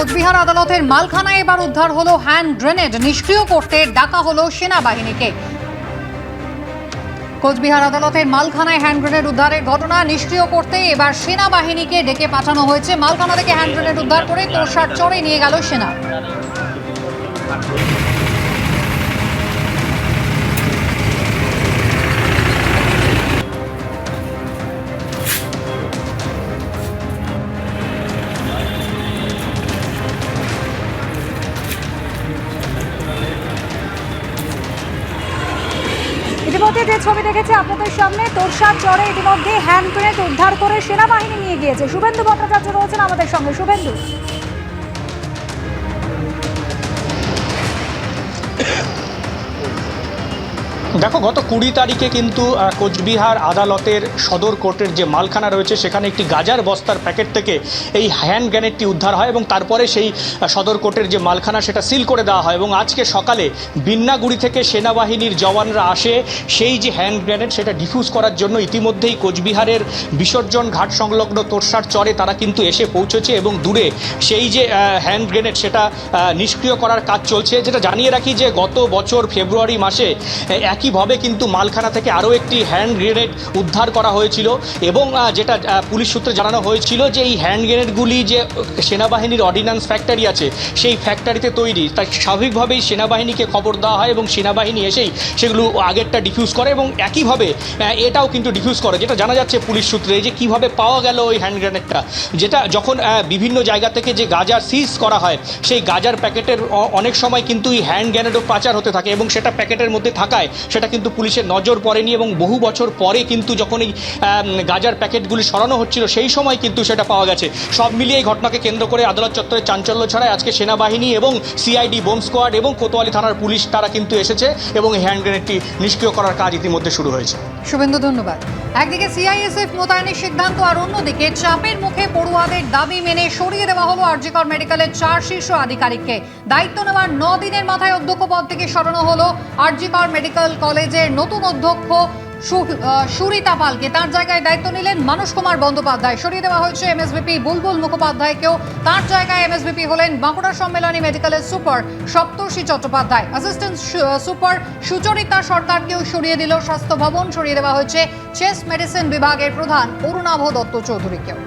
কোচবিহার আদালতের মালখানায় এবার উদ্ধার হলো হ্যান্ড গ্রেনেড। নিষ্ক্রিয় করতে ডাকা হলো সেনাবাহিনীকে। কোচবিহার আদালতের মালখানায় হ্যান্ড গ্রেনেড উদ্ধারের ঘটনা। নিষ্ক্রিয় করতে এবার সেনাবাহিনীকে ডেকে পাঠানো হয়েছে। মালখানা থেকে হ্যান্ড গ্রেনেড উদ্ধার করে তোরসার চড়ে নিয়ে গেল সেনা। ইতিমধ্যে যে ছবি দেখেছি আপনাদের সামনে, তোরসার চরে ইতিমধ্যে হ্যান্ড গ্রেনেড উদ্ধার করে সেনাবাহিনী নিয়ে গিয়েছে। শুভেন্দু ভট্টাচার্য রয়েছেন আমাদের সঙ্গে। শুভেন্দু, দেখো, গত 20 তারিখে কিন্তু কোচবিহার আদালতের সদর কোর্টের যে মালখানা রয়েছে সেখানে একটি গাজার বস্তার প্যাকেট থেকে এই হ্যান্ড গ্রেনেডটি উদ্ধার হয় এবং তারপরে সেই সদর কোর্টের যে মালখানা সেটা সিল করে দেওয়া হয়। এবং আজকে সকালে বিন্নাগুড়ি থেকে সেনাবাহিনীর জওয়ানরা আসে সেই যে হ্যান্ড গ্রেনেড সেটা ডিফিউজ করার জন্য। ইতিমধ্যেই কোচবিহারের বিসর্জন ঘাট সংলগ্ন তোরসার চরে তারা কিন্তু এসে পৌঁছেছে এবং দূরে সেই যে হ্যান্ড গ্রেনেড সেটা নিষ্ক্রিয় করার কাজ চলছে। যেটা জানিয়ে রাখি যে গত বছর ফেব্রুয়ারি মাসে একইভাবে কিন্তু মালখানা থেকে আরও একটি হ্যান্ড গ্রেনেড উদ্ধার করা হয়েছিল এবং যেটা পুলিশ সূত্রে জানানো হয়েছিল যে এই হ্যান্ড গ্রেনেডগুলি যে সেনাবাহিনীর অর্ডিন্যান্স ফ্যাক্টরি আছে সেই ফ্যাক্টরিতে তৈরি। তাই স্বাভাবিকভাবেই সেনাবাহিনীকে খবর দেওয়া হয় এবং সেনাবাহিনী এসেই সেগুলো আগেরটা ডিফিউজ করে এবং একইভাবে এটাও কিন্তু ডিফিউজ করে। যেটা জানা যাচ্ছে পুলিশ সূত্রে যে কিভাবে পাওয়া গেল ওই হ্যান্ড গ্রেনেডটা, যেটা যখন বিভিন্ন জায়গা থেকে যে গাঁজা সিজ করা হয় সেই গাঁজার প্যাকেটের অনেক সময় কিন্তু এই হ্যান্ড গ্রেনেডও পাচার হতে থাকে এবং সেটা প্যাকেটের মধ্যে থাকায় সেটা কিন্তু পুলিশের নজর পড়েনি এবং বহু বছর পরে কিন্তু যখন এই গাজার প্যাকেটগুলি সরানো হচ্ছিল সেই সময় কিন্তু সেটা পাওয়া গেছে। সব মিলিয়ে এই ঘটনাকে কেন্দ্র করে আদালত চত্বরে চাঞ্চল্য ছড়ায়। আজকে সেনাবাহিনী এবং সিআইডি বোম স্কোয়াড এবং কোতোয়ালি থানার পুলিশ তারা কিন্তু এসেছে এবং এই হ্যান্ড গ্রেনেডটি নিষ্ক্রিয় করার কাজ ইতিমধ্যে শুরু হয়েছে। শুভেন্দু, ধন্যবাদ। একদিকে সিআইএসএফ মোতায়েনের সিদ্ধান্ত আর অন্যদিকে চাপের মুখে পড়ুয়াদের দাবি মেনে সরিয়ে দেওয়া হলো আরজিকর মেডিকেলের 4 শীর্ষ আধিকারিককে। দায়িত্ব নেওয়ার 9 দিনের মাথায় অধ্যক্ষ পদ থেকে সরানো হলো আরজিকর মেডিকেল কলেজের নতুন অধ্যক্ষ সুরিতা পালকে। তার জায়গায় দায়িত্ব নিলেন মানস কুমার বন্দ্যোপাধ্যায়। সরিয়ে দেওয়া হয়েছে এমএসভিপি বুলবুল মুখোপাধ্যায়কেও। তার জায়গায় এমএসভিপি হলেন বাঁকুড়া সম্মেলনী মেডিকেলের সুপার সপ্তর্ষি চট্টোপাধ্যায়। অ্যাসিস্ট্যান্ট সুপার সুচরিতা সরকারকেও সরিয়ে দিল স্বাস্থ্য ভবন। সরিয়ে দেওয়া হয়েছে চেস্ট মেডিসিন বিভাগের প্রধান অরুণাভ দত্ত চৌধুরীকেও।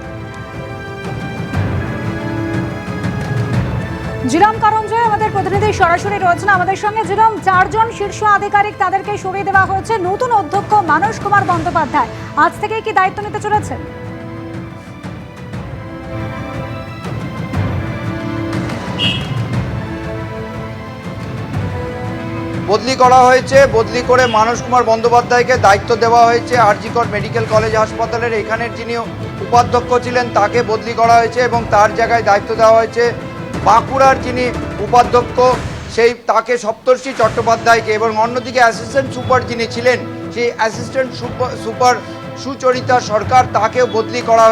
জিরাম কারঞ্জয় আমাদের প্রতিনিধি সরাসরি রয়েছেন আমাদের সঙ্গে। জিরাম, 4 জন শীর্ষ আধিকারিক তাদেরকে সরিয়ে দেওয়া হয়েছে। নতুন অধ্যক্ষ মানস কুমার বন্দ্যোপাধ্যায় আজ থেকেই কি দায়িত্ব নিতে চলেছেন? বদলি করা হয়েছে। বদলি করে মানস কুমার বন্দ্যোপাধ্যায়কে দায়িত্ব দেওয়া হয়েছে আরজিকর মেডিকেল কলেজ হাসপাতালের। এখানের যিনি উপাধ্যক্ষ ছিলেন তাকে বদলি করা হয়েছে এবং তার জায়গায় দায়িত্ব দেওয়া হয়েছে বাঁকুড়ার যিনি উপাধ্যক্ষ তাকে সপ্তর্ষি চট্টোপাধ্যায়কে। এবং অন্যদিকে অ্যাসিস্ট্যান্ট সুপার যিনি ছিলেন সেই অ্যাসিস্ট্যান্ট সুপার সুচরিতা সরকার তাকেও বদলি করা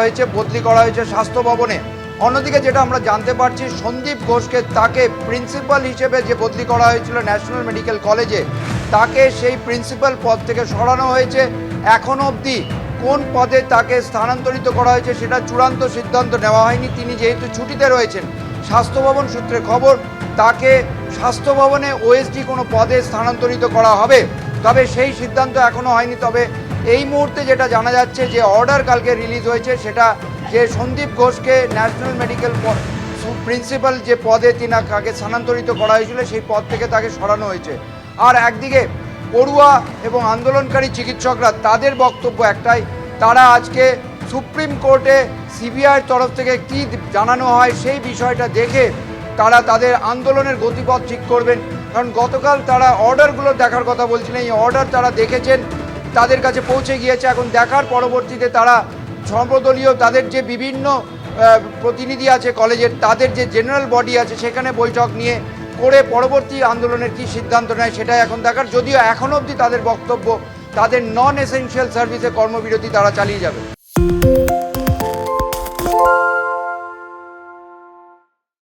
হয়েছে স্বাস্থ্য ভবনে। অন্যদিকে যেটা আমরা জানতে পারছি, সন্দীপ ঘোষকে তাকে প্রিন্সিপাল হিসেবে যে বদলি করা হয়েছিল ন্যাশনাল মেডিকেল কলেজে, তাকে সেই প্রিন্সিপাল পদ থেকে সরানো হয়েছে। এখনও অবধি কোন পদে তাকে স্থানান্তরিত করা হয়েছে সেটা চূড়ান্ত সিদ্ধান্ত নেওয়া হয়নি। তিনি যেহেতু ছুটিতে রয়েছেন, স্বাস্থ্য ভবন সূত্রে খবর তাকে স্বাস্থ্য ভবনে ওএসডি কোনো পদে স্থানান্তরিত করা হবে, তবে সেই সিদ্ধান্ত এখনও হয়নি। তবে এই মুহূর্তে যেটা জানা যাচ্ছে যে অর্ডার কালকে রিলিজ হয়েছে, সেটা যে সন্দীপ ঘোষকে ন্যাশনাল মেডিকেল প্রিন্সিপাল যে পদে তাকে স্থানান্তরিত করা হয়েছিল সেই পদ থেকে তাকে সরানো হয়েছে। আর একদিকে পড়ুয়া এবং আন্দোলনকারী চিকিৎসকরা তাদের বক্তব্য একটাই, তারা আজকে সুপ্রিম কোর্টে সিবিআইয়ের তরফ থেকে কী জানানো হয় সেই বিষয়টা দেখে তারা তাদের আন্দোলনের গতিপথ ঠিক করবেন। কারণ গতকাল তারা অর্ডারগুলো দেখার কথা বলছিলেন, এই অর্ডার তারা দেখেছেন, তাদের কাছে পৌঁছে গিয়েছে। এখন দেখার পরবর্তীতে তারা সর্বদলীয় তাদের যে বিভিন্ন প্রতিনিধি আছে কলেজের, তাদের যে জেনারেল বডি আছে সেখানে বৈঠক নিয়ে করে পরবর্তী আন্দোলনের কী সিদ্ধান্ত নেয় সেটাই এখন দেখার। যদিও এখনও অবধি তাদের বক্তব্য তাদের নন এসেনশিয়াল সার্ভিসে কর্মবিরতি তারা চালিয়ে যাবে।